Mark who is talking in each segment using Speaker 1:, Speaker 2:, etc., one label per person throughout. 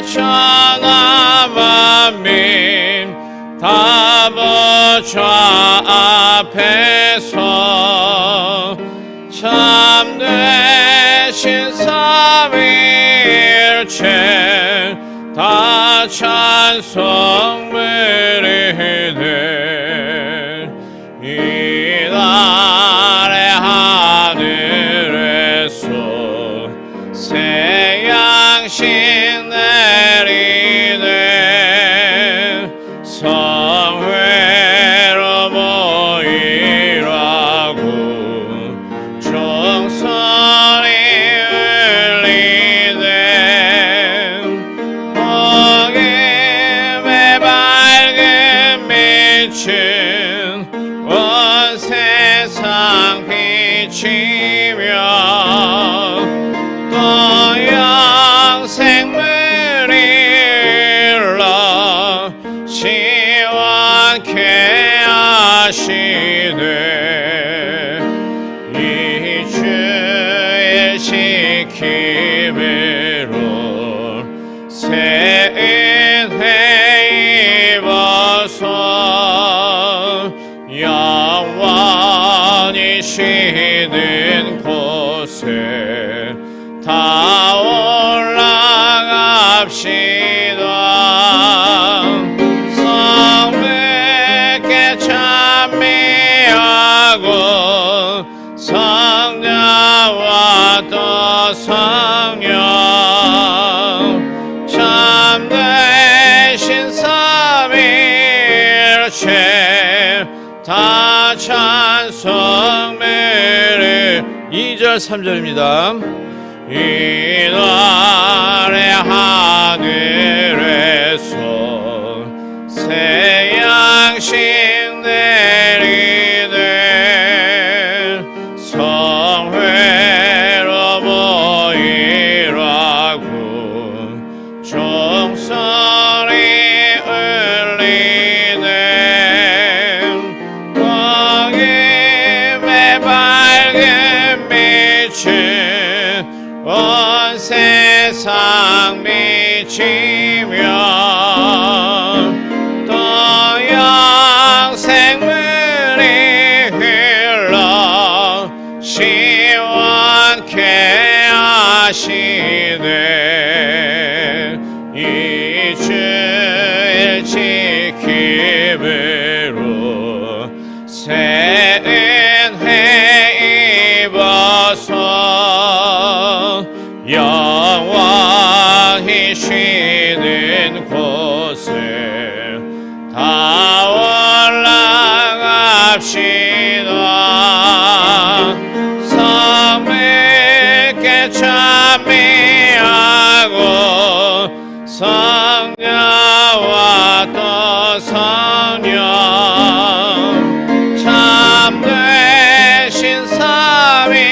Speaker 1: 천하 만민 다 보좌 앞에서 참되신 삼위일체 다 찬송 드리네. 이날의 하늘에서 새 양식 내리네. 성회로 모이라고 종소리 울리네. 복음의 밝은 빛은 온 세상 비치며 또 영생물이 일러 시원케 하시네. 이 주의 지킴으로 새 은혜 입어서 영원히 쉬는 곳에 다 올라갑시다. 성부께 찬미하고 성자와 또 성령 참되신 삼위일체 다 찬송 드리. 2절 3절입니다. 이날의 하늘에서 새 양식 내리네. 성회로 모이라고 종소리 울리네. 복음의 밝은 빛은 온 세상 비치며 또 영생물이 흘러 시원케 하시네. 이 주의 지킴으로 새 은혜 입어서 영원히 쉬는 곳에 다 올라갑시다. 성부께 찬미하고 성자와 또 성령 참되신 삼위일체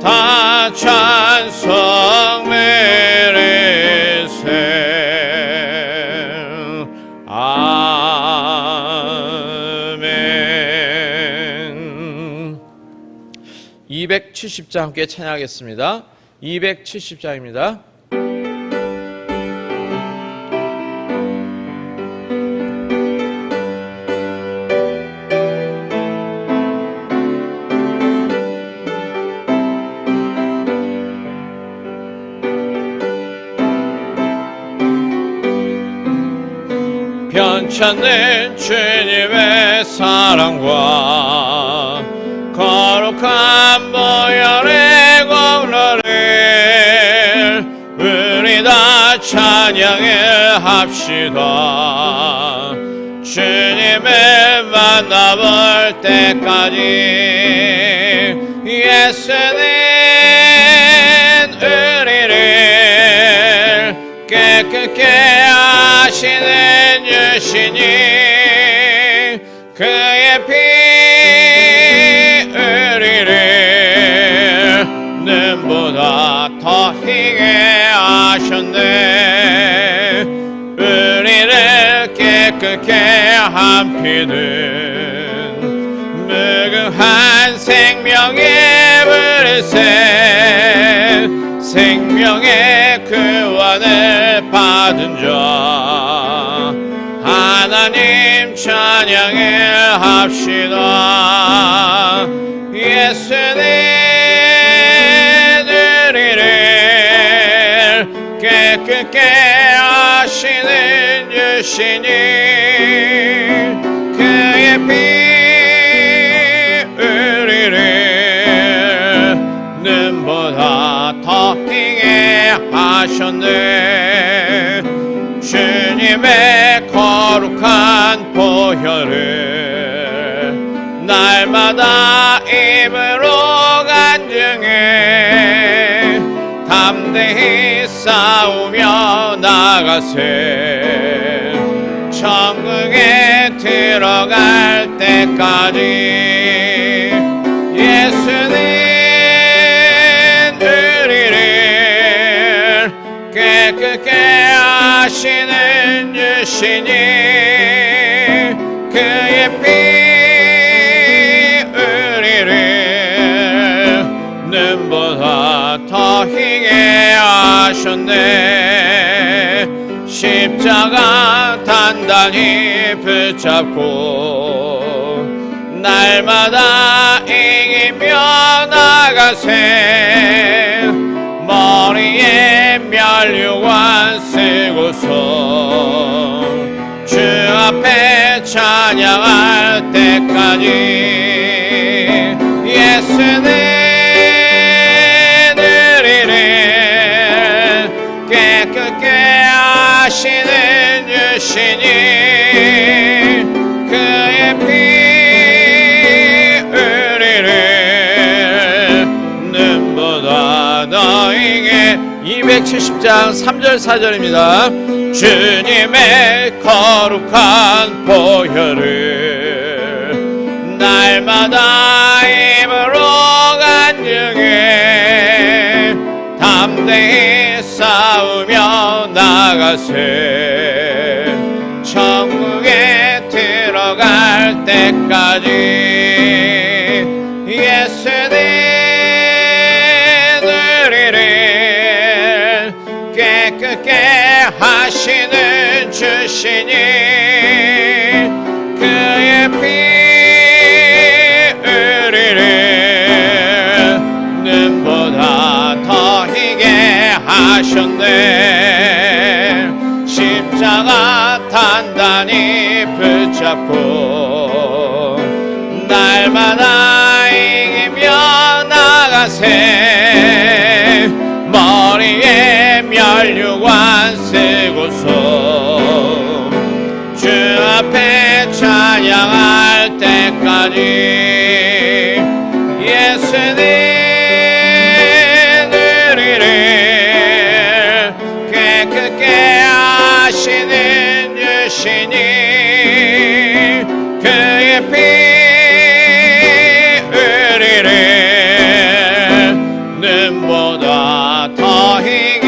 Speaker 1: 다 찬송 드리세. 아멘. 270장 함께 찬양하겠습니다. 270장입니다. 변찮는 주님의 사랑과 거룩한 보혈의 공로를 우리 다 찬양을 합시다. 주님을 만나볼 때까지 예수는 우리를 깨끗게 하시는 유신이 그의 피 우리를 눈보다 더 희게 하셨네. 우리를 깨끗게 한 피는 무궁한 생명의 불새 생명의 구원을 받은 자 하나님 찬양을 합시다. 예수는 우리를 깨끗게 하시는 주시니 그의 피 우리를 눈보다 더 희게 하셨네. 주님의 거룩한 보혈을 날마다 입으로 간증해 담대히 싸우며 나가세. 천국에 들어갈 때까지 예수는 우리를 깨끗게 하시는 주시니 그의 피 우리를 눈보다 더 희게 하셨네. 십자가 단단히 붙잡고 날마다 이기며 나가세. 머리에 면류관 쓰고서 주 앞에 찬양할 때까지 예수는 우리를 깨끗게 하시는 주시니 그의 피 우리를 눈보다 너에게 270장 3절 4절입니다. 주님의 거룩한 보혈을 날마다 입으로 간증해 담대히 싸우며 나가세. 천국에 들어갈 때까지 예수는 우리를 깨끗게 하시는 주시니 그의 피 우리를 눈보다 더 희게 하셨네. 십자가 단단히 붙잡고 날마다 이기며 나가세. 머리에 면류관 쓰고서 주 앞에 찬양할 때까지 예수는 우리를 깨끗게 하시는 주시니 그의 피 우리를 눈보다 더 희게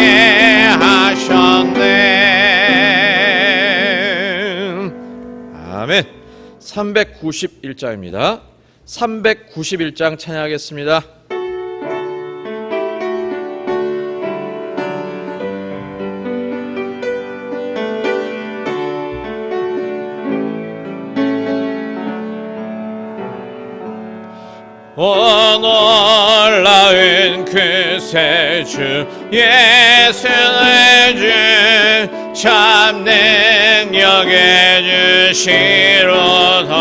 Speaker 1: 하셨네. 아멘. 391장입니다. 391장 찬양하겠습니다. 놀라운 그새 주 예수의 주 참 능력에 주시로다.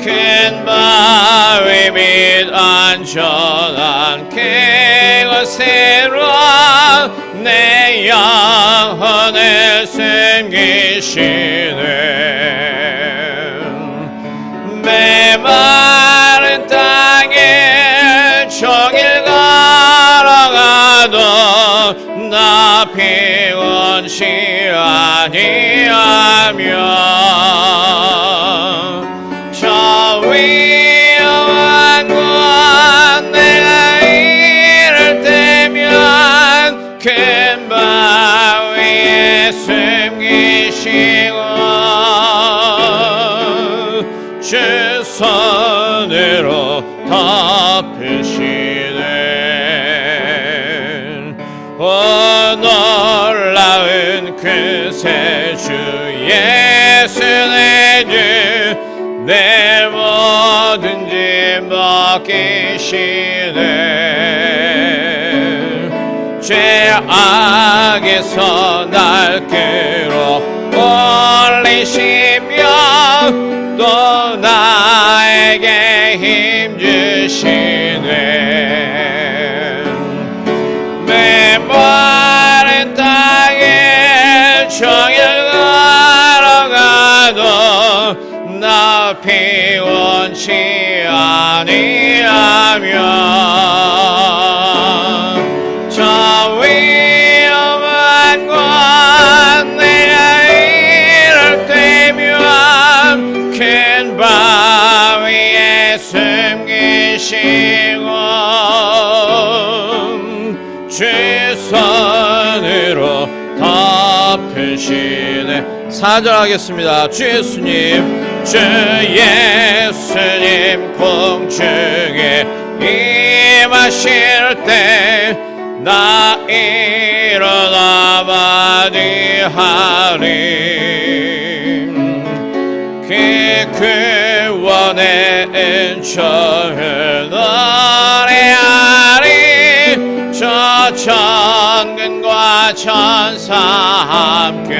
Speaker 1: 큰 바위 밑 안전한 그곳으로 내 영혼을 숨기시네. 메마른 땅에 종일 걸어가도 나 피곤치 아니하며 저 위험한 곳 내가 이를 때면 큰 바위에 숨기시고 주 손으로 덮으시네. 오 놀라운 그새 주 예수 내 주 내 뭐든지 맡기시네 죄악에서 날 끌어올리시며 또 나에게 힘 주시네 메마른 땅에 종일 걸어가도 나 피곤치 아니하며 저 위험한 곳 내가 이럴 때면 큰 바위에 숨기시고 주 손으로 덮으시네 4절 하겠습니다. 주 예수님 주 예수님 공중에 임하실 때 나 일어나 맞이하리 그 구원의 은총을 노래하리 저 천군과 천사 함께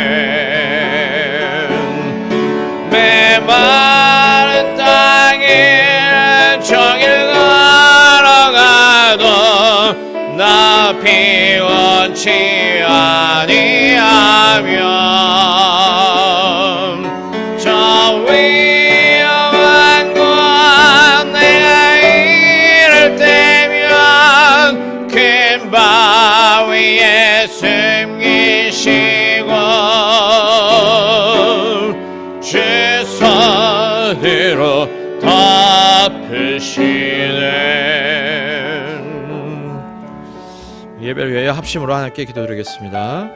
Speaker 1: 메마른 땅에 종일 걸어가도 나 피곤치 아니하며 저 위험한 곳 내가 이를 때면 큰 바위에 숨기시고 주 손으로 덮으시네. 예배를 위하여 합심으로 하나님께 기도드리겠습니다.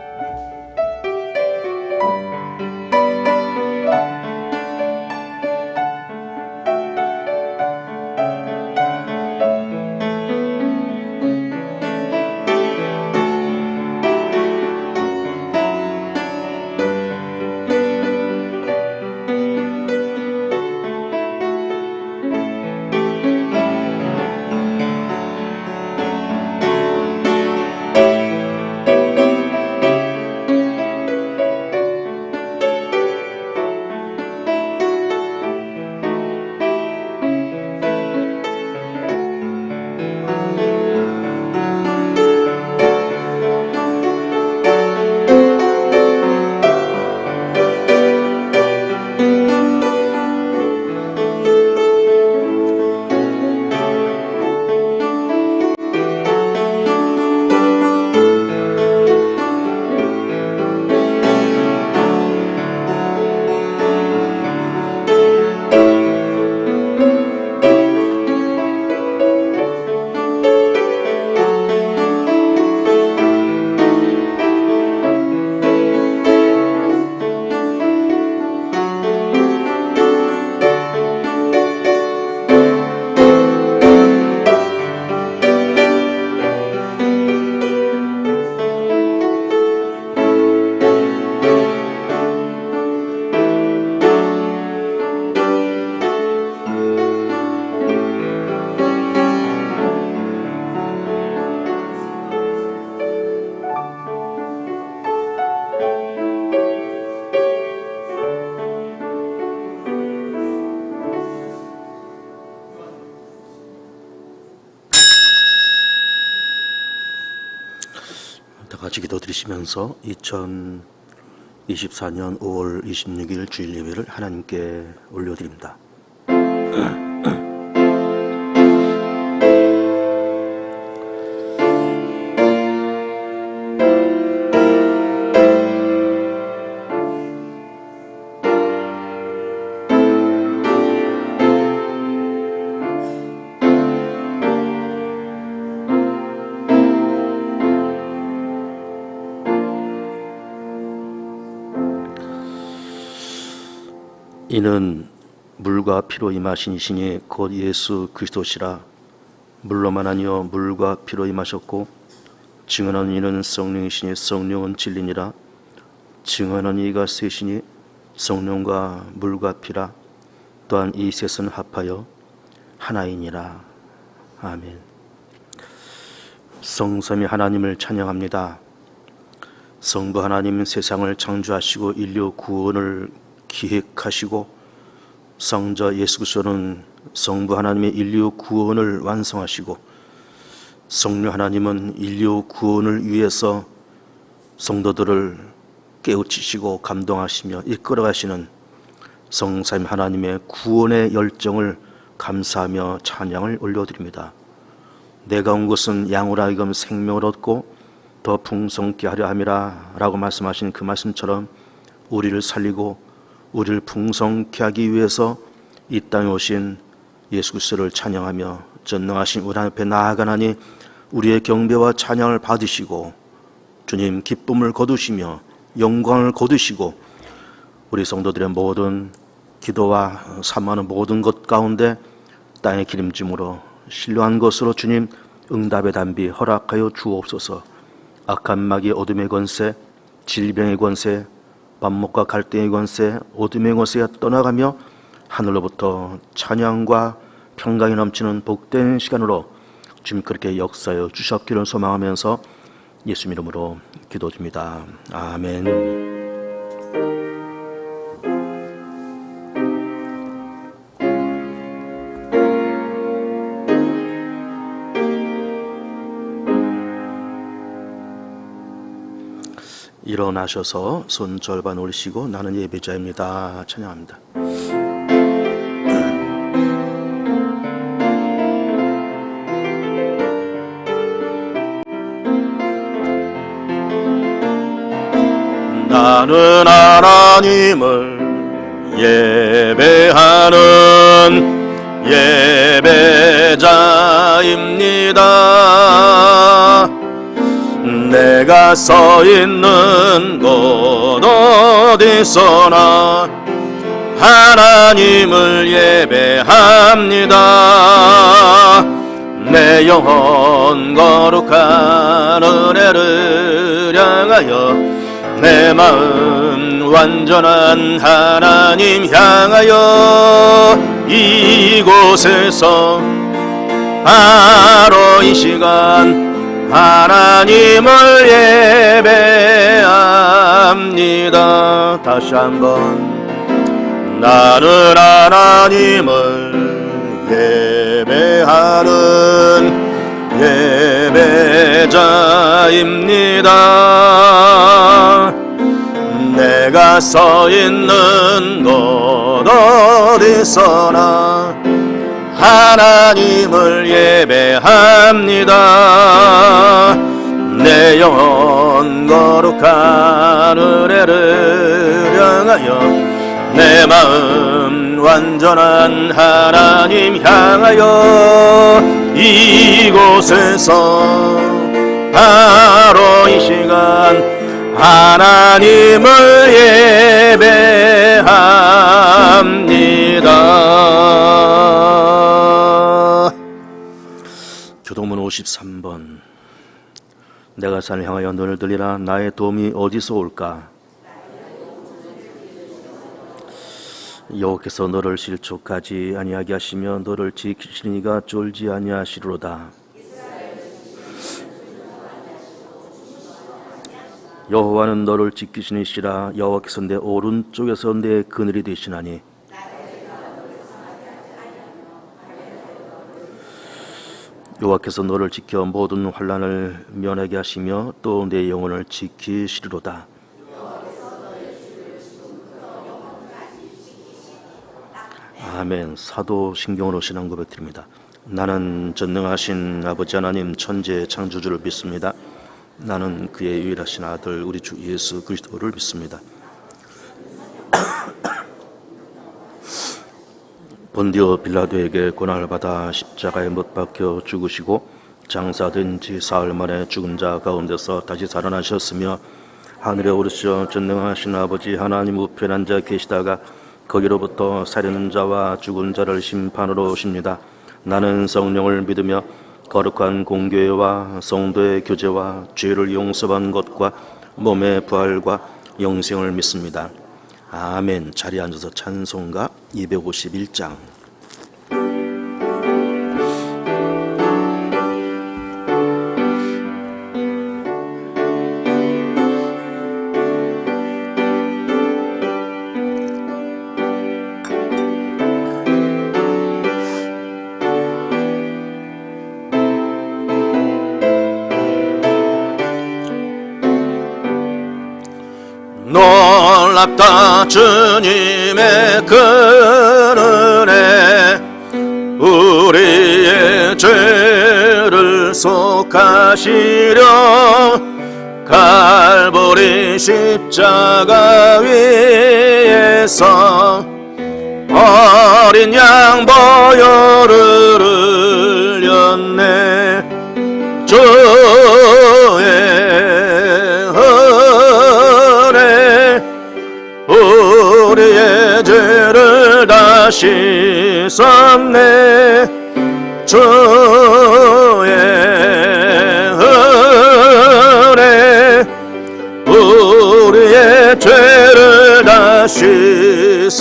Speaker 2: 같이 기도드리시면서 2024년 5월 26일 주일 예배를 하나님께 올려드립니다. 이는 물과 피로 임하신 이신이 곧 예수 그리스도시라. 물로만 아니요 물과 피로 임하셨고 증언하는 이는 성령이시니 성령은 진리니라. 증언하는 이가 셋이니 성령과 물과 피라. 또한 이 셋은 합하여 하나이니라. 아멘. 성삼위 하나님을 찬양합니다. 성부 하나님은 세상을 창조하시고 인류 구원을 기획하시고 성자 예수 그리스도는 성부 하나님의 인류 구원을 완성하시고 성령 하나님은 인류 구원을 위해서 성도들을 깨우치시고 감동하시며 이끌어가시는 성삼위 하나님의 구원의 열정을 감사하며 찬양을 올려드립니다. 내가 온 것은 양으로 하여금 생명을 얻고 더 풍성케 하려 함이라 라고 말씀하신 그 말씀처럼 우리를 살리고 우리를 풍성케 하기 위해서 이 땅에 오신 예수 그리스도를 찬양하며 전능하신 우리 하나님 앞에 나아가나니 우리의 경배와 찬양을 받으시고 주님 기쁨을 거두시며 영광을 거두시고 우리 성도들의 모든 기도와 사모하는 모든 것 가운데 땅의 기름짐으로 신령한 것으로 주님 응답의 단비 허락하여 주옵소서. 악한 마귀 어둠의 권세, 질병의 권세, 반목과 갈등의 권세, 어둠의 권세가 떠나가며 하늘로부터 찬양과 평강이 넘치는 복된 시간으로 주님 그렇게 역사하여 주셨기를 소망하면서 예수 이름으로 기도드립니다. 아멘. 일어나셔서 손 절반 올리시고 나는 예배자입니다. 찬양합니다. 나는 하나님을 예배하는 예배자입니다. 내가 서 있는 곳 어디서나 하나님을 예배합니다. 내 영혼 거룩한 은혜를 향하여 내 마음 완전한 하나님 향하여 이곳에서 바로 이 시간 하나님을 예배합니다. 다시 한번 나는 하나님을 예배하는 예배자입니다. 내가 서 있는 곳 어디서나 하나님을 예배합니다. 내 영혼 거룩한 은혜를 향하여 내 마음 완전한 하나님 향하여 이곳에서 바로 이 시간 하나님을 예배합니다. 교동문 53번 내가 산을 향하여 눈을 들리라. 나의 도움이 어디서 올까? 여호와께서 너를 실족하지 아니하게 하시며 너를 지키시니가 쫄지 아니하시리로다. 여호와는 너를 지키시니시라. 여호와께서 내 오른쪽에서 내 그늘이 되시나니 여호와께서 너를 지켜 모든 환난을 면하게 하시며 또 내 영혼을 지키시리로다. 아멘. 사도신경으로 신앙 고백드립니다. 나는 전능하신 아버지 하나님 천지의 창조주를 믿습니다. 나는 그의 유일하신 아들 우리 주 예수 그리스도를 믿습니다. 본디오 빌라도에게 고난을 받아 십자가에 못 박혀 죽으시고 장사된 지 사흘 만에 죽은 자 가운데서 다시 살아나셨으며 하늘에 오르시어 전능하신 아버지 하나님 우편에 앉아 계시다가 거기로부터 살아있는 자와 죽은 자를 심판으로 오십니다. 나는 성령을 믿으며 거룩한 공교회와 성도의 교제와 죄를 용서받는 것과 몸의 부활과 영생을 믿습니다. 아멘. 자리에 앉아서 찬송가 251장. 놀랍다 주님의 그 은혜, 우리의 죄를 속하시려 갈보리 십자가 위에서 어린 양 보혈을 흘렸네. 주의 우리의 죄를 다 씻었네. 주의 은혜 우리의 죄를 다 씻었네.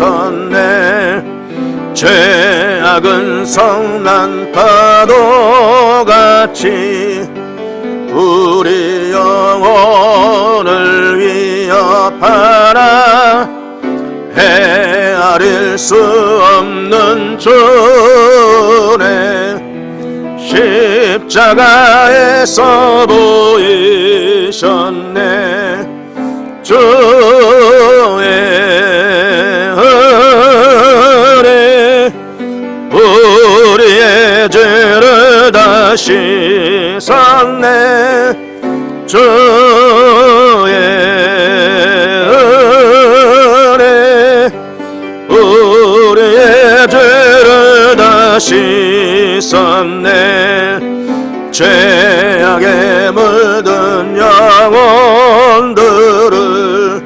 Speaker 2: 죄악은 성난 파도같이 우리 영혼을 위협하나 헤아릴 수 없는 주의 십자가에서 보이셨네. 주의 은혜 우리의 죄를 다 씻었네. 주의 은혜 우리의 죄를 다 씻었네. 죄악에 물든 영혼들을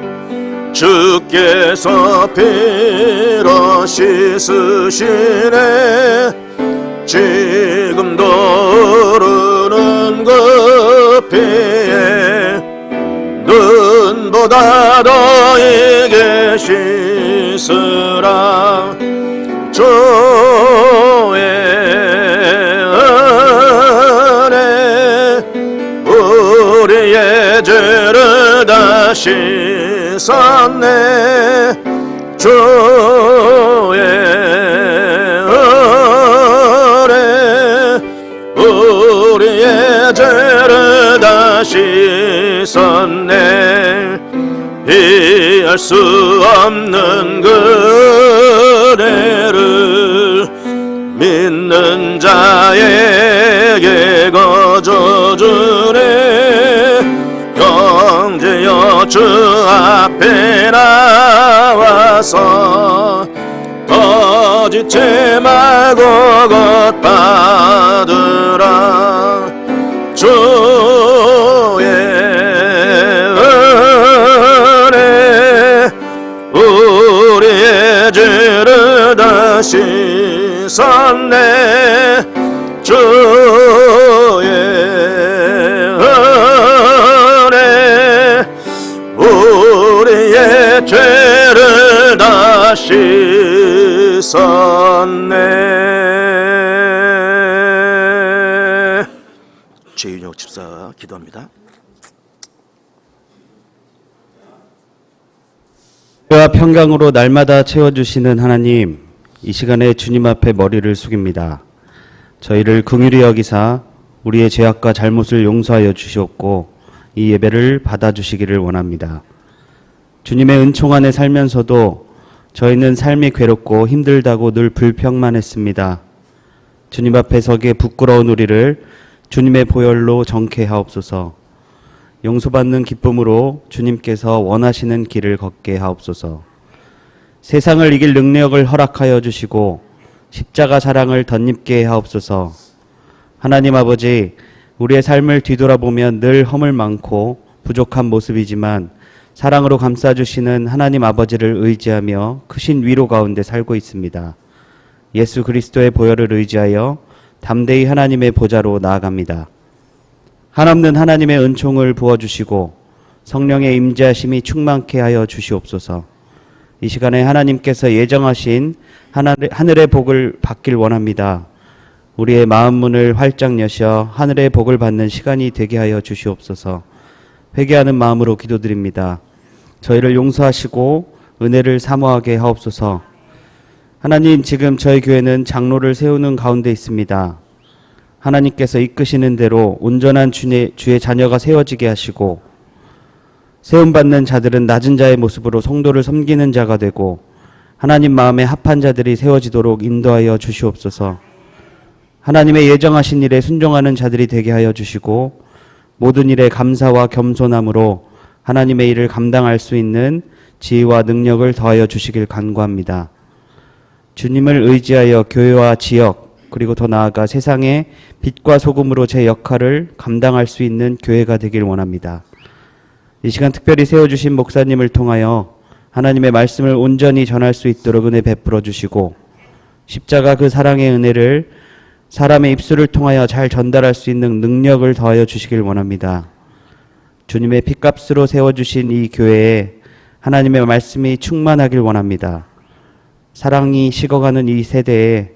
Speaker 2: 주께서 피로 씻으시네. 지금도 흐르는 그 피에 눈보다 더 이게 씻으라. 주의 은혜 우리의 죄를 다 씻었네. 주의 은혜 우리의 죄를 다 씻었네. 이해할 수 없는 그 은혜를 믿는 자에게 거저주네. 형제여 주 앞에 나와서 거짓지 말고 것 받으라. 주의 은혜 우리의 죄를 다 씻었네. 주의 은혜 우리의 죄를 다 씻었네. 최윤혁 집사 기도합니다.
Speaker 3: 와 평강으로 날마다 채워주시는 하나님, 이 시간에 주님 앞에 머리를 숙입니다. 저희를 긍휼히 여기사 우리의 죄악과 잘못을 용서하여 주시옵고 이 예배를 받아주시기를 원합니다. 주님의 은총 안에 살면서도 저희는 삶이 괴롭고 힘들다고 늘 불평만 했습니다. 주님 앞에 서기에 부끄러운 우리를 주님의 보혈로 정케 하옵소서. 용서받는 기쁨으로 주님께서 원하시는 길을 걷게 하옵소서. 세상을 이길 능력을 허락하여 주시고 십자가 사랑을 덧입게 하옵소서. 하나님 아버지, 우리의 삶을 뒤돌아보면 늘 허물 많고 부족한 모습이지만 사랑으로 감싸주시는 하나님 아버지를 의지하며 크신 위로 가운데 살고 있습니다. 예수 그리스도의 보혈을 의지하여 담대히 하나님의 보좌로 나아갑니다. 한없는 하나님의 은총을 부어주시고 성령의 임재하심이 충만케 하여 주시옵소서. 이 시간에 하나님께서 예정하신 하늘의 복을 받길 원합니다. 우리의 마음 문을 활짝 여셔 하늘의 복을 받는 시간이 되게 하여 주시옵소서. 회개하는 마음으로 기도드립니다. 저희를 용서하시고 은혜를 사모하게 하옵소서. 하나님, 지금 저희 교회는 장로를 세우는 가운데 있습니다. 하나님께서 이끄시는 대로 온전한 주의 자녀가 세워지게 하시고 세움받는 자들은 낮은 자의 모습으로 성도를 섬기는 자가 되고 하나님 마음에 합한 자들이 세워지도록 인도하여 주시옵소서. 하나님의 예정하신 일에 순종하는 자들이 되게 하여 주시고 모든 일에 감사와 겸손함으로 하나님의 일을 감당할 수 있는 지혜와 능력을 더하여 주시길 간구합니다. 주님을 의지하여 교회와 지역 그리고 더 나아가 세상의 빛과 소금으로 제 역할을 감당할 수 있는 교회가 되길 원합니다. 이 시간 특별히 세워주신 목사님을 통하여 하나님의 말씀을 온전히 전할 수 있도록 은혜 베풀어 주시고 십자가 그 사랑의 은혜를 사람의 입술을 통하여 잘 전달할 수 있는 능력을 더하여 주시길 원합니다. 주님의 핏값으로 세워주신 이 교회에 하나님의 말씀이 충만하길 원합니다. 사랑이 식어가는 이 세대에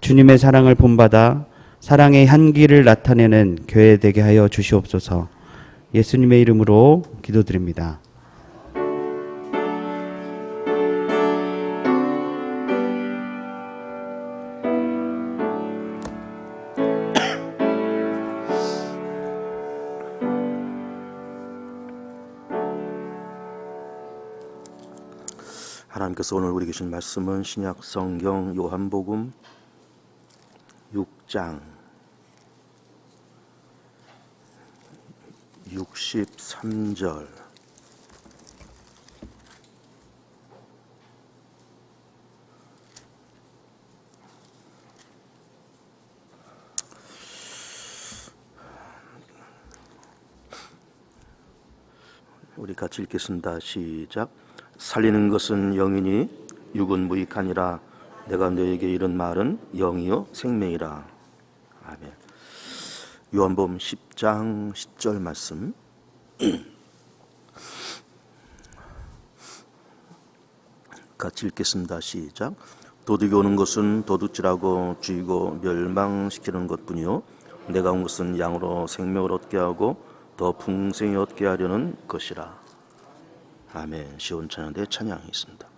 Speaker 3: 주님의 사랑을 본받아 사랑의 향기를 나타내는 교회 되게 하여 주시옵소서. 예수님의 이름으로 기도드립니다.
Speaker 2: 하나님께서 오늘 우리 주신 말씀은 신약 성경 요한복음 6장 63절 우리 같이 읽겠습니다. 시작. 살리는 것은 영이니 육은 무익하니라. 내가 너에게 이런 말은 영이요 생명이라. 아멘. 요한복음 10장 10절 말씀. 같이 읽겠습니다. 시작. 도둑이 오는 것은 도둑질하고 죽이고 멸망시키는 것뿐이요 내가 온 것은 양으로 생명을 얻게 하고 더 풍성히 얻게 하려는 것이라. 아멘. 시온 찬양대 찬양이 있습니다.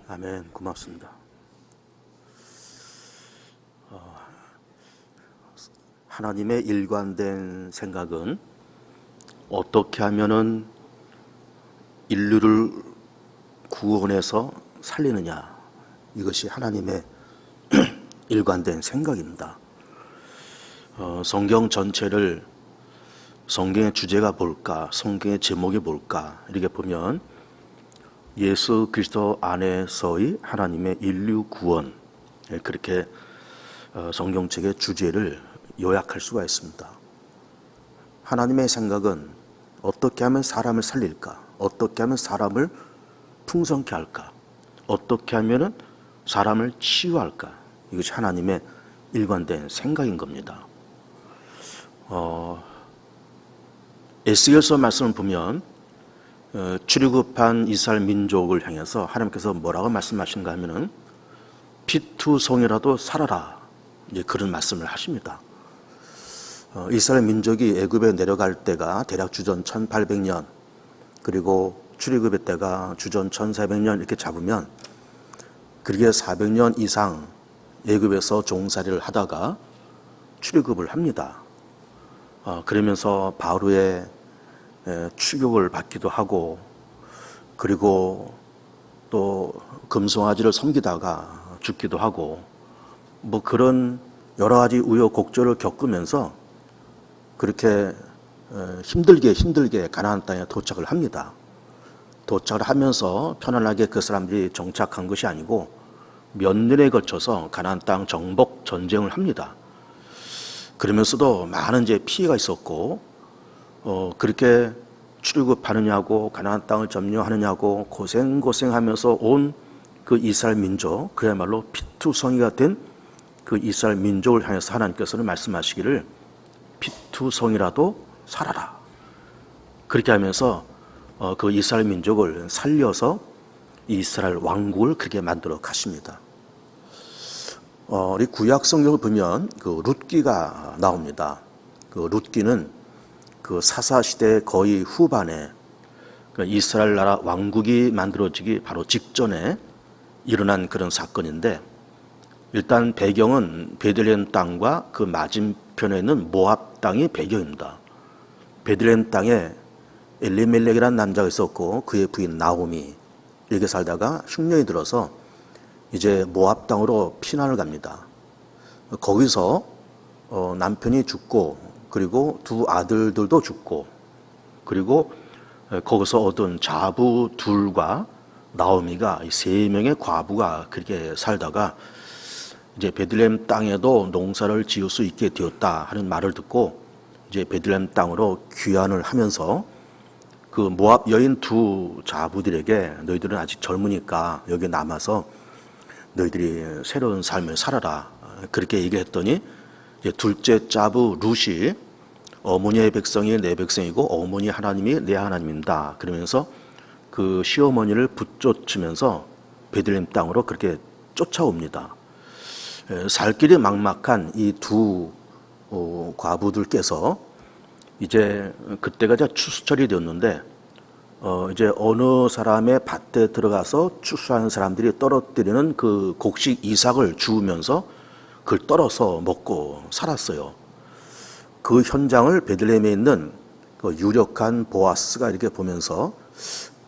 Speaker 2: 아멘. 고맙습니다. 하나님의 일관된 생각은 어떻게 하면은 인류를 구원해서 살리느냐, 이것이 하나님의 일관된 생각입니다. 성경 전체를 성경의 주제가 뭘까, 성경의 제목이 뭘까 이렇게 보면 예수 그리스도 안에서의 하나님의 인류 구원, 그렇게 성경책의 주제를 요약할 수가 있습니다. 하나님의 생각은 어떻게 하면 사람을 살릴까, 어떻게 하면 사람을 풍성케 할까, 어떻게 하면 사람을 치유할까, 이것이 하나님의 일관된 생각인 겁니다. 에스겔서 말씀을 보면 출애굽한 이스라엘 민족을 향해서 하나님께서 뭐라고 말씀하시는가 하면은 피투성이라도 살아라, 이제 그런 말씀을 하십니다. 이스라엘 민족이 애굽에 내려갈 때가 대략 주전 1800년, 그리고 출애굽의 때가 주전 1400년 이렇게 잡으면 그렇게 400년 이상 애굽에서 종살이를 하다가 출애굽을 합니다. 그러면서 바로의 추격을 받기도 하고, 그리고 또 금송아지를 섬기다가 죽기도 하고, 뭐 그런 여러 가지 우여곡절을 겪으면서 그렇게 힘들게 가나안 땅에 도착을 합니다. 도착을 하면서 편안하게 그 사람들이 정착한 것이 아니고 몇 년에 걸쳐서 가나안 땅 정복 전쟁을 합니다. 그러면서도 많은 이제 피해가 있었고, 그렇게 출애굽하느냐고 가나안 땅을 점령하느냐고 고생하면서 온 그 이스라엘 민족, 그야말로 피투성이가 된 그 이스라엘 민족을 향해서 하나님께서는 말씀하시기를 피투성이라도 살아라, 그렇게 하면서 그 이스라엘 민족을 살려서 이스라엘 왕국을 그렇게 만들어 가십니다. 우리 구약 성경을 보면 그 룻기가 나옵니다. 그 룻기는 그 사사 시대 거의 후반에 이스라엘 나라 왕국이 만들어지기 바로 직전에 일어난 그런 사건인데, 일단 배경은 베들레헴 땅과 그 맞은편에 있는 모압 땅이 배경입니다. 베들레헴 땅에 엘리멜렉이라는 남자가 있었고 그의 부인 나오미, 이렇게 살다가 흉년이 들어서 이제 모압 땅으로 피난을 갑니다. 거기서 남편이 죽고, 그리고 두 아들들도 죽고, 그리고 거기서 얻은 자부 둘과 나오미가 3명의 과부가 그렇게 살다가 이제 베들레헴 땅에도 농사를 지을 수 있게 되었다 하는 말을 듣고 이제 베들레헴 땅으로 귀환을 하면서 그 모압 여인 두 자부들에게 너희들은 아직 젊으니까 여기 남아서 너희들이 새로운 삶을 살아라, 그렇게 얘기했더니 이제 둘째 자부 룻이 어머니의 백성이 내 백성이고 어머니 하나님이 내 하나님입니다, 그러면서 그 시어머니를 붙쫓으면서 베들레헴 땅으로 그렇게 쫓아옵니다. 살 길이 막막한 이 두 과부들께서 이제 그때가 이제 추수철이 되었는데 이제 어느 사람의 밭에 들어가서 추수하는 사람들이 떨어뜨리는 그 곡식 이삭을 주우면서 그걸 떨어서 먹고 살았어요. 그 현장을 베들레헴에 있는 그 유력한 보아스가 이렇게 보면서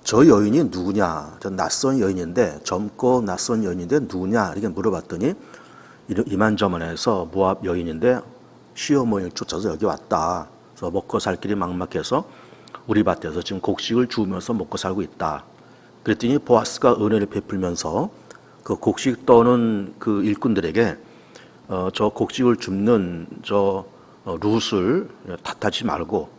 Speaker 2: 저 여인이 누구냐, 저 낯선 여인인데, 젊고 낯선 여인인데 누구냐 이렇게 물어봤더니 이만저만해서 모압 여인인데 시어머니를 쫓아서 여기 왔다. 그래서 먹고 살 길이 막막해서 우리 밭에서 지금 곡식을 주우면서 먹고 살고 있다. 그랬더니 보아스가 은혜를 베풀면서 그 곡식 떠는 그 일꾼들에게 저 곡식을 줍는 저 룻을 탓하지 말고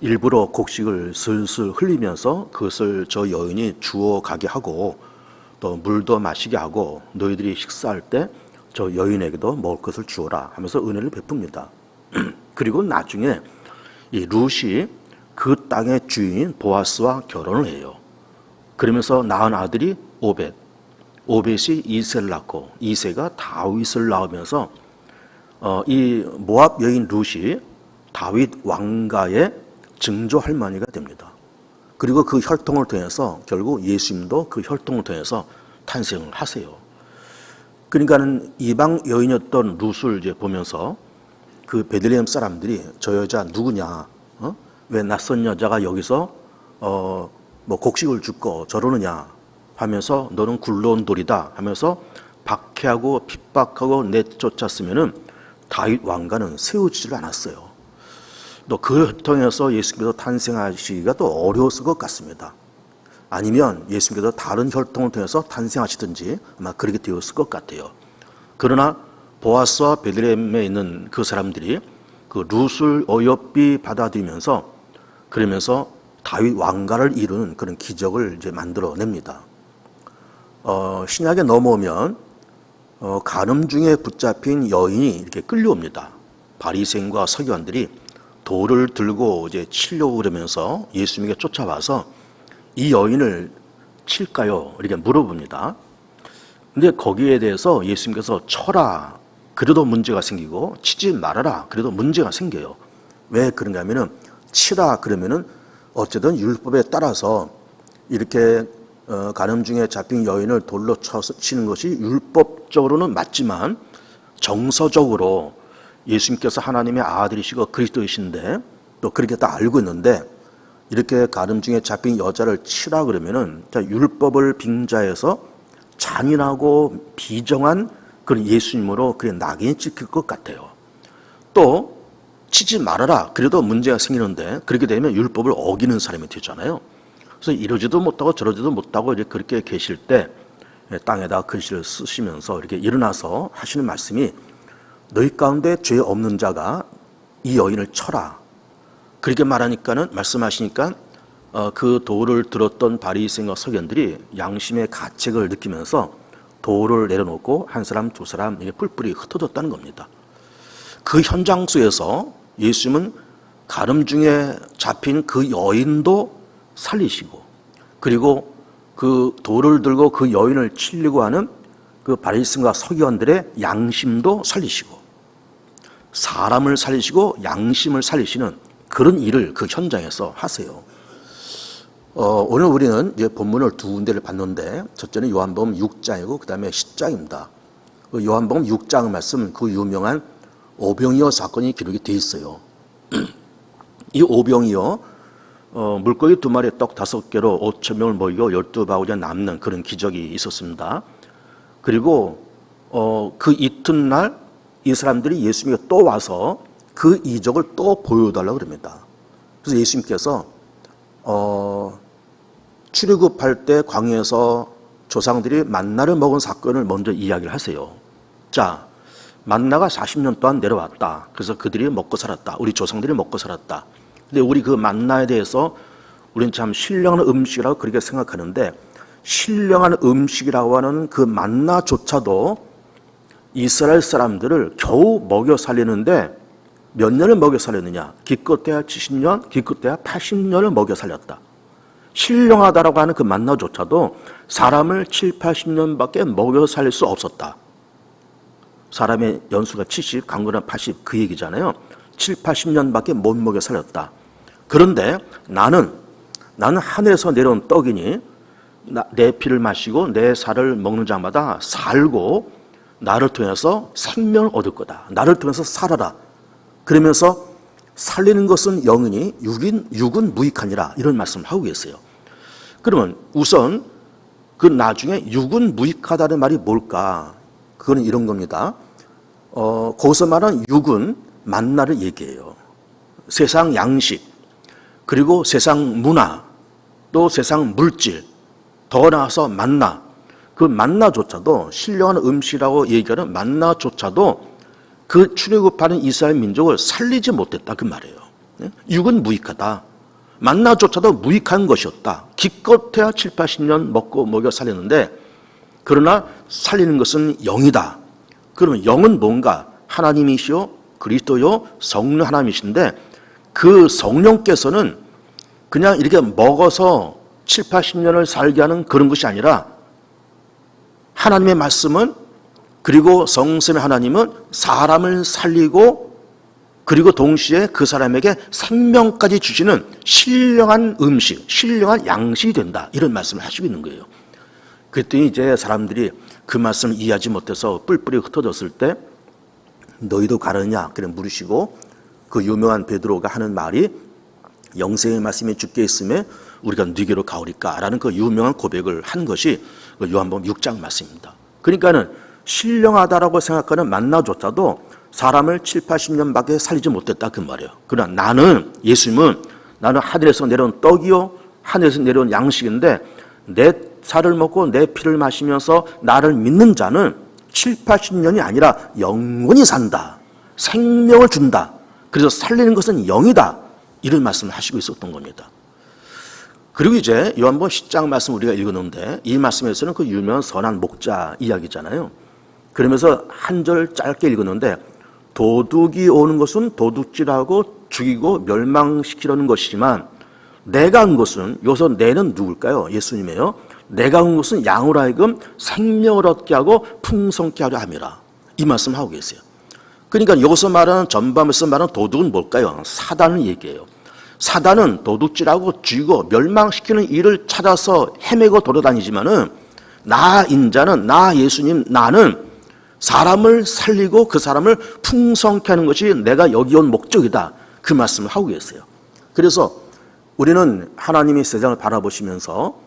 Speaker 2: 일부러 곡식을 슬슬 흘리면서 그것을 저 여인이 주워 가게 하고 또 물도 마시게 하고 너희들이 식사할 때 저 여인에게도 먹을 것을 주어라 하면서 은혜를 베풉니다. 그리고 나중에 이 룻이 그 땅의 주인인 보아스와 결혼을 해요. 그러면서 낳은 아들이 오벳, 오벳이 이세를 낳고 이세가 다윗을 낳으면서 이 모압 여인 룻이 다윗 왕가의 증조 할머니가 됩니다. 그리고 그 혈통을 통해서 결국 예수님도 그 혈통을 통해서 탄생을 하세요. 그러니까는 이방 여인이었던 룻을 이제 보면서 그 베들레헴 사람들이 저 여자 누구냐? 왜 낯선 여자가 여기서 뭐 곡식을 줍고 저러느냐 하면서 너는 굴러온 돌이다 하면서 박해하고 핍박하고 내쫓았으면은 다윗 왕가는 세워지질 않았어요. 또 그 통해서 예수님께서 탄생하시기가 또 어려웠을 것 같습니다. 아니면 예수님께서 다른 혈통을 통해서 탄생하시든지 아마 그렇게 되었을 것 같아요. 그러나 보아스와 베들레헴에 있는 그 사람들이 그 룻을 어여삐 받아들이면서 그러면서 다윗 왕가를 이루는 그런 기적을 이제 만들어냅니다. 신약에 넘어오면 간음 중에 붙잡힌 여인이 이렇게 끌려옵니다. 바리새인과 서기관들이 돌을 들고 이제 치려고 그러면서 예수님에게 쫓아와서 이 여인을 칠까요? 이렇게 물어봅니다. 근데 거기에 대해서 예수님께서 쳐라. 그래도 문제가 생기고 치지 말아라. 그래도 문제가 생겨요. 왜 그런가 하면은 치라 그러면은 어쨌든 율법에 따라서 이렇게 간음 중에 잡힌 여인을 돌로 쳐서 치는 것이 율법적으로는 맞지만 정서적으로 예수님께서 하나님의 아들이시고 그리스도이신데 또 그렇게 다 알고 있는데 이렇게 간음 중에 잡힌 여자를 치라 그러면은 율법을 빙자해서 잔인하고 비정한 그런 예수님으로 그게 낙인이 찍힐 것 같아요. 또 치지 말아라. 그래도 문제가 생기는데 그렇게 되면 율법을 어기는 사람이 되잖아요. 그래서 이러지도 못하고 저러지도 못하고 이제 그렇게 계실 때 땅에다 글씨를 쓰시면서 이렇게 일어나서 하시는 말씀이 너희 가운데 죄 없는 자가 이 여인을 쳐라. 그렇게 말하니까는 말씀하시니까 그 돌을 들었던 바리새인과 서기관들이 양심의 가책을 느끼면서 돌을 내려놓고 한 사람 두 사람 이게 뿔뿔이 흩어졌다는 겁니다. 그 현장 속에서 예수님은 간음 중에 잡힌 그 여인도 살리시고 그리고 그 돌을 들고 그 여인을 치려고 하는 그 바리새인과 서기관들의 양심도 살리시고 사람을 살리시고 양심을 살리시는 그런 일을 그 현장에서 하세요. 오늘 우리는 이제 본문을 두 군데를 봤는데 첫째는 요한복음 6장이고 그 다음에 10장입니다. 그 요한복음 6장 말씀 그 유명한 오병이어 사건이 기록이 되어 있어요. 이 오병이어 물고기 2마리에 떡 5개로 5,000명을 먹이고 12바구니에 남는 그런 기적이 있었습니다. 그리고 그 이튿날 이 사람들이 예수님께 또 와서 그 이적을 또 보여달라고 그럽니다. 그래서 예수님께서 출애굽할 때 광야에서 조상들이 만나를 먹은 사건을 먼저 이야기를 하세요. 자, 만나가 40년 동안 내려왔다. 그래서 그들이 먹고 살았다. 우리 조상들이 먹고 살았다. 근데 우리 그 만나에 대해서 우리는 참 신령한 음식이라고 그렇게 생각하는데 신령한 음식이라고 하는 그 만나조차도 이스라엘 사람들을 겨우 먹여 살리는데 몇 년을 먹여 살렸느냐? 기껏해야 70년, 기껏해야 80년을 먹여 살렸다. 신령하다라고 하는 그 만나조차도 사람을 7, 80년밖에 먹여 살릴 수 없었다. 사람의 연수가 70, 강건한 80 그 얘기잖아요. 7, 80년밖에 못 먹여 살렸다. 그런데 나는 하늘에서 내려온 떡이니 내 피를 마시고 내 살을 먹는 자마다 살고 나를 통해서 생명을 얻을 거다. 나를 통해서 살아라. 그러면서 살리는 것은 영이니 육은 무익하니라 이런 말씀을 하고 계세요. 그러면 우선 그 나중에 육은 무익하다는 말이 뭘까? 그거는 이런 겁니다. 거기서 말하는 육은 만나를 얘기해요. 세상 양식, 그리고 세상 문화, 또 세상 물질, 더 나아가서 만나. 그 만나조차도 신령한 음식이라고 얘기하는 만나조차도 그 출애굽하는 이스라엘 민족을 살리지 못했다 그 말이에요. 육은 무익하다. 만나조차도 무익한 것이었다. 기껏해야 7, 80년 먹고 먹여 살렸는데 그러나 살리는 것은 영이다. 그러면 영은 뭔가? 하나님이시요 그리스도요 성령 하나님이신데 그 성령께서는 그냥 이렇게 먹어서 7, 80년을 살게 하는 그런 것이 아니라 하나님의 말씀은 그리고 성삼의 하나님은 사람을 살리고 그리고 동시에 그 사람에게 생명까지 주시는 신령한 음식, 신령한 양식이 된다. 이런 말씀을 하시고 있는 거예요. 그랬더니 이제 사람들이 그 말씀을 이해하지 못해서 뿔뿔이 흩어졌을 때 너희도 가느냐? 그래 물으시고 그 유명한 베드로가 하는 말이 영생의 말씀이 주께 있음에 우리가 네게로 가오리까? 라는 그 유명한 고백을 한 것이 그 요한복음 6장 말씀입니다. 그러니까는 신령하다라고 생각하는 만나조차도 사람을 7, 80년밖에 살리지 못했다 그 말이에요. 그러나 나는 예수님은 나는 하늘에서 내려온 떡이요 하늘에서 내려온 양식인데 내 살을 먹고 내 피를 마시면서 나를 믿는 자는 7, 80년이 아니라 영원히 산다. 생명을 준다. 그래서 살리는 것은 영이다. 이런 말씀을 하시고 있었던 겁니다. 그리고 이제 요한복음 10장 말씀 우리가 읽었는데 이 말씀에서는 그 유명한 선한 목자 이야기잖아요. 그러면서 한 절 짧게 읽었는데 도둑이 오는 것은 도둑질하고 죽이고 멸망시키려는 것이지만 내가 온 것은 여기서 내는 누굴까요? 예수님이에요. 내가 온 것은 양으로 하여금 생명을 얻게 하고 풍성케 하려 함이라. 이 말씀 하고 계세요. 그러니까 여기서 말하는 전반에서 말하는 도둑은 뭘까요? 사단을 얘기해요. 사단은 도둑질하고 죽이고 멸망시키는 일을 찾아서 헤매고 돌아다니지만은 나 인자는 나 예수님 나는 사람을 살리고 그 사람을 풍성케 하는 것이 내가 여기 온 목적이다. 그 말씀을 하고 계세요. 그래서 우리는 하나님이 세상을 바라보시면서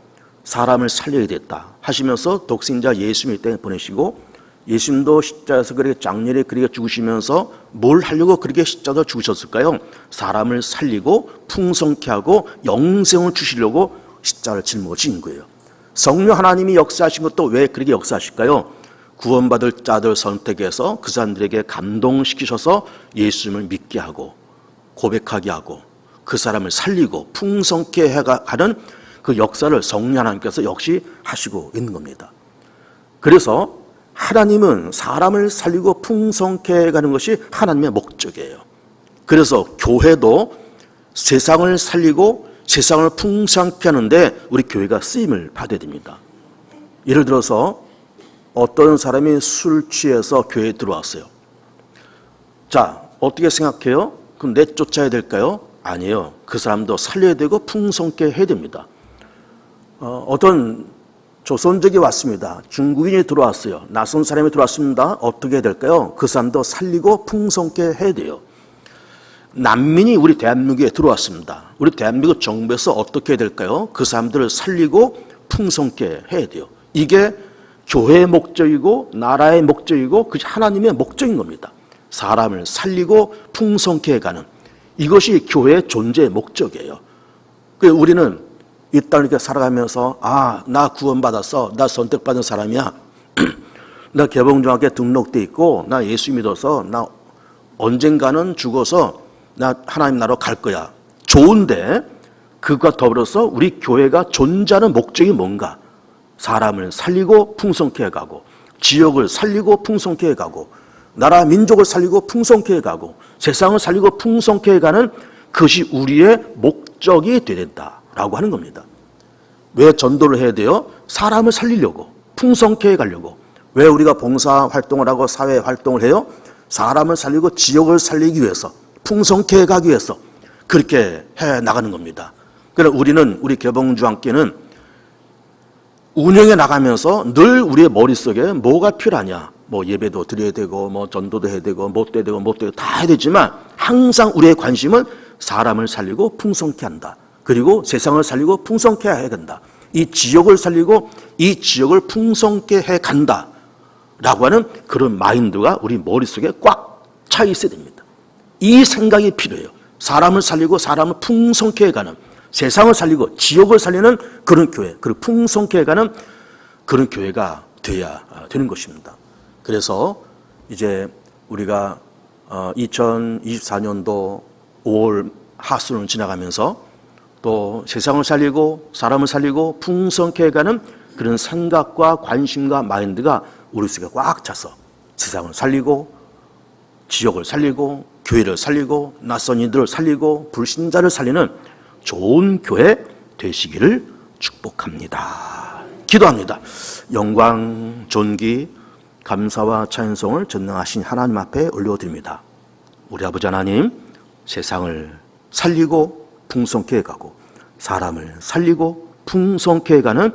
Speaker 2: 사람을 살려야 됐다 하시면서 독생자 예수님을 이 땅에 보내시고 예수님도 십자가에서 그렇게 장렬히 그렇게 죽으시면서 뭘 하려고 그렇게 십자가에 죽으셨을까요? 사람을 살리고 풍성케 하고 영생을 주시려고 십자가를 짊어진 거예요. 성령 하나님이 역사하신 것도 왜 그렇게 역사하실까요? 구원받을 자들 선택해서 그 사람들에게 감동시키셔서 예수님을 믿게 하고 고백하게 하고 그 사람을 살리고 풍성케 해가는 그 역사를 성령 하나님께서 역시 하시고 있는 겁니다. 그래서 하나님은 사람을 살리고 풍성케 해가는 것이 하나님의 목적이에요. 그래서 교회도 세상을 살리고 세상을 풍성케 하는데 우리 교회가 쓰임을 받아야 됩니다. 예를 들어서 어떤 사람이 술 취해서 교회에 들어왔어요. 자, 어떻게 생각해요? 그럼 내쫓아야 될까요? 아니에요. 그 사람도 살려야 되고 풍성케 해야 됩니다. 어떤 조선족이 왔습니다. 중국인이 들어왔어요. 낯선 사람이 들어왔습니다. 어떻게 해야 될까요? 그 사람도 살리고 풍성케 해야 돼요. 난민이 우리 대한민국에 들어왔습니다. 우리 대한민국 정부에서 어떻게 해야 될까요? 그 사람들을 살리고 풍성케 해야 돼요. 이게 교회의 목적이고 나라의 목적이고 그것이 하나님의 목적인 겁니다. 사람을 살리고 풍성케 해가는 이것이 교회의 존재의 목적이에요. 그래서 우리는 이 땅을 이렇게 살아가면서 나 구원받았어. 나 선택받은 사람이야. 나 개봉중학교에 등록돼 있고 나 예수 믿어서 나 언젠가는 죽어서 나 하나님 나라로 갈 거야. 좋은데 그것과 더불어서 우리 교회가 존재하는 목적이 뭔가? 사람을 살리고 풍성케 해가고 지역을 살리고 풍성케 해가고 나라 민족을 살리고 풍성케 해가고 세상을 살리고 풍성케 해가는 그것이 우리의 목적이 되어야 된다라고 하는 겁니다. 왜 전도를 해야 돼요? 사람을 살리려고 풍성케 해가려고. 왜 우리가 봉사활동을 하고 사회활동을 해요? 사람을 살리고 지역을 살리기 위해서 풍성케 해가기 위해서 그렇게 해나가는 겁니다. 그래서 우리는 우리 개봉주함께는 운영해 나가면서 늘 우리의 머릿속에 뭐가 필요하냐. 뭐 예배도 드려야 되고 뭐 전도도 해야 되고 못 돼야 되고 못 돼야 다 해야 되지만 항상 우리의 관심은 사람을 살리고 풍성케 한다. 그리고 세상을 살리고 풍성케 해야 된다. 이 지역을 살리고 이 지역을 풍성케 해 간다. 라고 하는 그런 마인드가 우리 머릿속에 꽉 차 있어야 됩니다. 이 생각이 필요해요. 사람을 살리고 사람을 풍성케 해가는 세상을 살리고 지역을 살리는 그런 교회, 그리고 풍성케 해가는 그런 교회가 돼야 되는 것입니다. 그래서 이제 우리가 2024년도 5월 하순을 지나가면서 또 세상을 살리고 사람을 살리고 풍성케 해가는 그런 생각과 관심과 마인드가 우리 속에 꽉 차서 세상을 살리고 지역을 살리고 교회를 살리고 낯선 이들을 살리고 불신자를 살리는 좋은 교회 되시기를 축복합니다. 기도합니다. 영광, 존귀, 감사와 찬송을 전능하신 하나님 앞에 올려드립니다. 우리 아버지 하나님, 세상을 살리고 풍성케 해가고 사람을 살리고 풍성케 해가는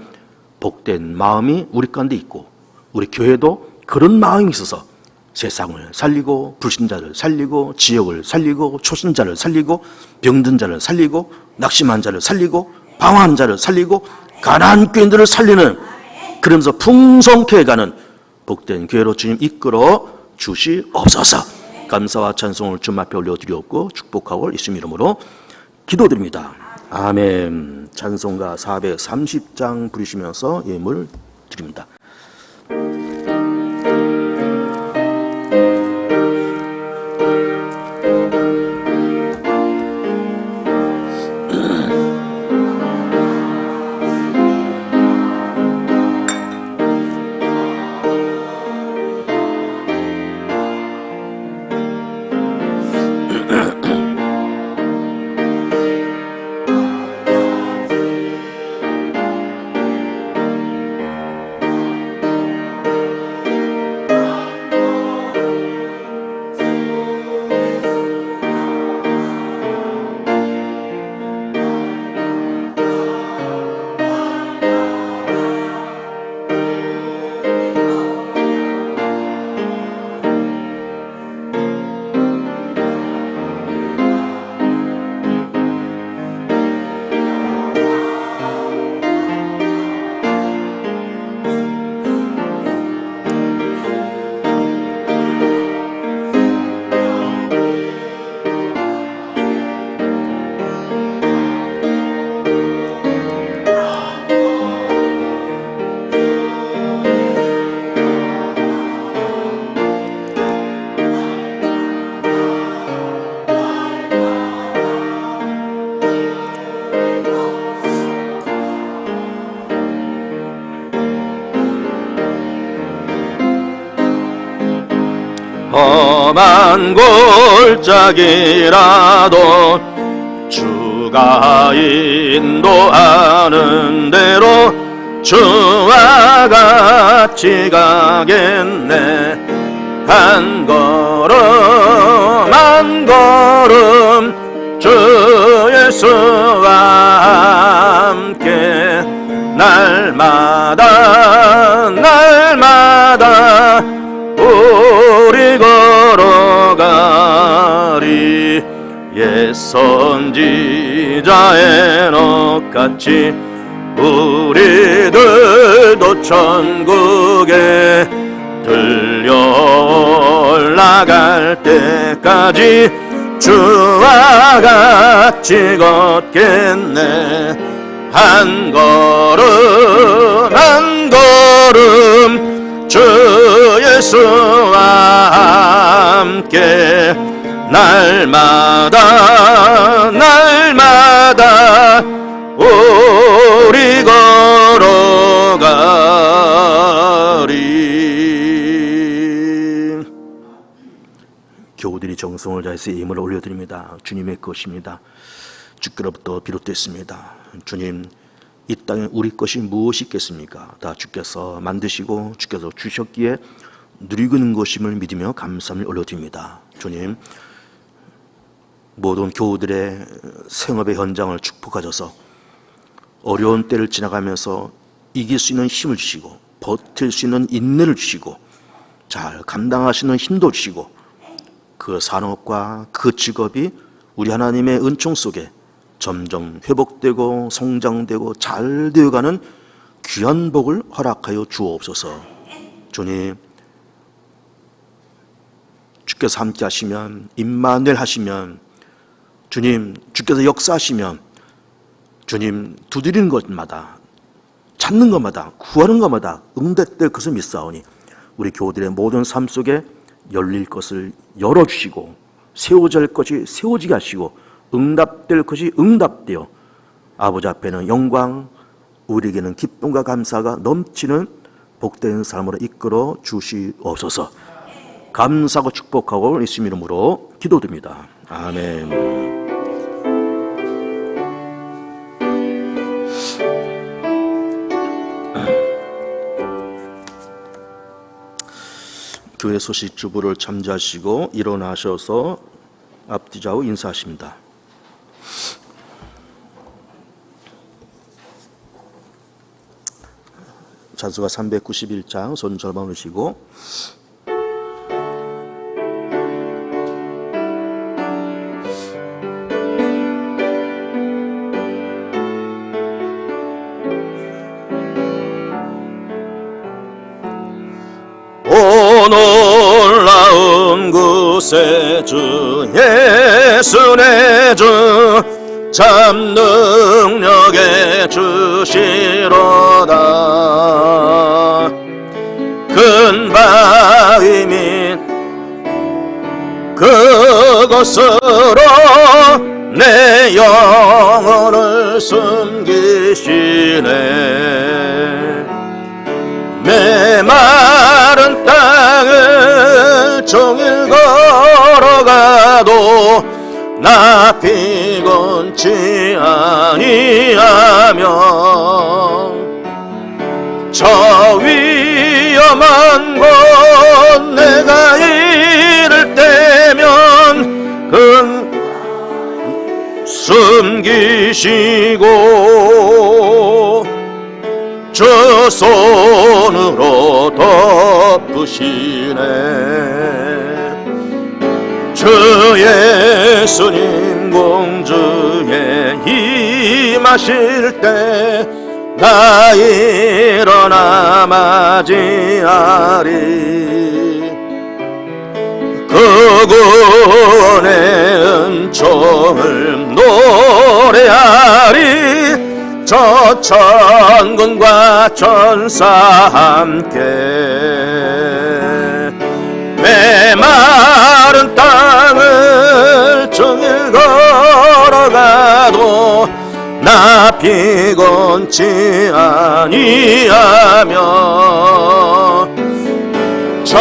Speaker 2: 복된 마음이 우리 가운데 있고 우리 교회도 그런 마음이 있어서 세상을 살리고 불신자를 살리고 지역을 살리고 초신자를 살리고 병든 자를 살리고 낙심한 자를 살리고 방황한 자를 살리고 가난한 교인들을 살리는, 그러면서 풍성케 가는 복된 교회로 주님 이끌어 주시옵소서. 감사와 찬송을 주님 앞에 올려드리옵고 축복하고 예수 이름으로 기도드립니다. 아멘. 찬송가 430장 부르시면서 예물 드립니다. 험한 골짜기라도 주가 인도하는 대로 주와 같이 가겠네. 한 걸음 한 걸음 주 예수와 함께 날마다 날마다 우리 걸어가리. 옛 선지자의 넋같이 우리들도 천국에 들려 올라갈 때까지 주와 같이 걷겠네. 한 걸음 한 걸음 주 예수와 함께 날마다 날마다 우리 걸어가리. 교우들이 정성을 다해서 예물을 올려드립니다. 주님의 것입니다. 주께로부터 비롯됐습니다. 주님, 이 땅에 우리 것이 무엇이 있겠습니까? 다 주께서 만드시고 주께서 주셨기에 누리고 있는 것임을 믿으며 감사함을 올려드립니다. 주님, 모든 교우들의 생업의 현장을 축복하셔서 어려운 때를 지나가면서 이길 수 있는 힘을 주시고 버틸 수 있는 인내를 주시고 잘 감당하시는 힘도 주시고 그 산업과 그 직업이 우리 하나님의 은총 속에 점점 회복되고 성장되고 잘 되어가는 귀한 복을 허락하여 주옵소서. 주님, 주께서 함께 하시면, 임마누엘 하시면, 주님 주께서 역사하시면, 주님 두드리는 것마다, 찾는 것마다, 구하는 것마다 응답될 것을 믿사오니 우리 교우들의 모든 삶 속에 열릴 것을 열어주시고 세워질 것이 세워지게 하시고 응답될 것이 응답되어 아버지 앞에는 영광, 우리에게는 기쁨과 감사가 넘치는 복된 삶으로 이끌어 주시옵소서. 감사하고 축복하고 예수 이름으로 기도드립니다. 아멘. 교회 소식 주부를 참조하시고 일어나셔서 앞뒤 좌우 인사하십니다. 찬송가 391장 손 절반 올리시고 오 놀라운 구세 주 예수 내 주 참 능력의 주시로다. 큰 바위 및 그곳으로 내 영혼을 숨기시네. 메마른 땅을 종일 걸어가도 나 피곤치 아니하며 저 위험한 곳 내가 이를 때면 그 숨기시고 주 손으로 덮으시네. 주 예수님 공주에 임하실 때 나 일어나 맞이하리. 그 구원의 은총을 노래하리. 저 천군과 천사 함께 메마른 땅을 종일 걸어가도 나 피곤치 아니하며 저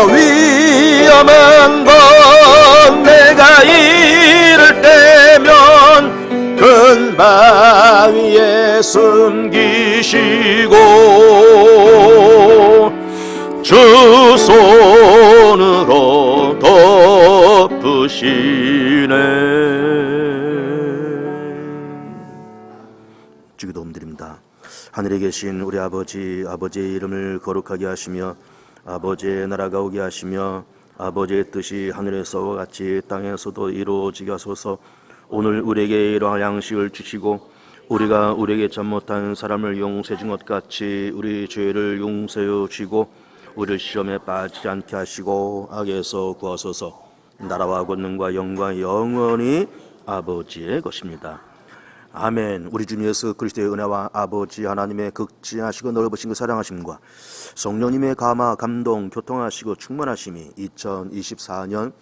Speaker 2: 위험한 곳 내가 이를 때면 큰 바위에 숨기시고 주 손으로 덮으시네. 주기도움 드립니다. 하늘에 계신 우리 아버지의 이름을 거룩하게 하시며 아버지의 나라가 오게 하시며 아버지의 뜻이 하늘에서와 같이 땅에서도 이루어지게 하소서. 오늘 우리에게 이러한 양식을 주시고 우리가 우리에게 잘못한 사람을 용서해 준 것 같이 우리 죄를 용서해 주시고 우리를 시험에 빠지지 않게 하시고 악에서 구하소서. 나라와 권능과 영광 영원히 아버지의 것입니다. 아멘. 우리 주 예수 그리스도의 은혜와 아버지 하나님의 극진하시고 넓으신 그 사랑하심과 성령님의 감화 감동 교통하시고 충만하심이 2024년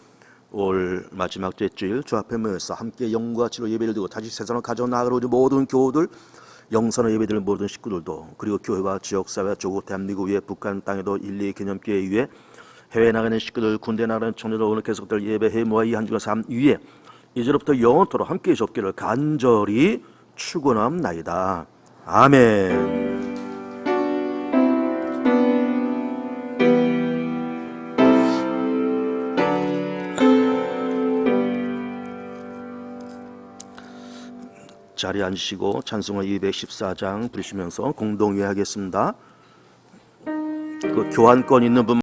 Speaker 2: 올 마지막 제주일 주 앞에 모여서 함께 영과 지로 예배를 드리고 다시 세상으로 가져나가는 우리 모든 교우들, 영선의 예배드리는 모든 식구들도, 그리고 교회와 지역사회, 조국 대한민국 위에 북한 땅에도 1.2 기념기회 위에 해외 나가는 식구들, 군대 나가는 청년들, 오늘 계속될 예배 모아 이 한 주간 삶 위에 이제부터 영원토록 함께 해주옵기를 간절히 축원합나이다. 아멘. 자리에 앉으시고 찬송가 214장 부르시면서 공동의하겠습니다. 그 교환권 있는 분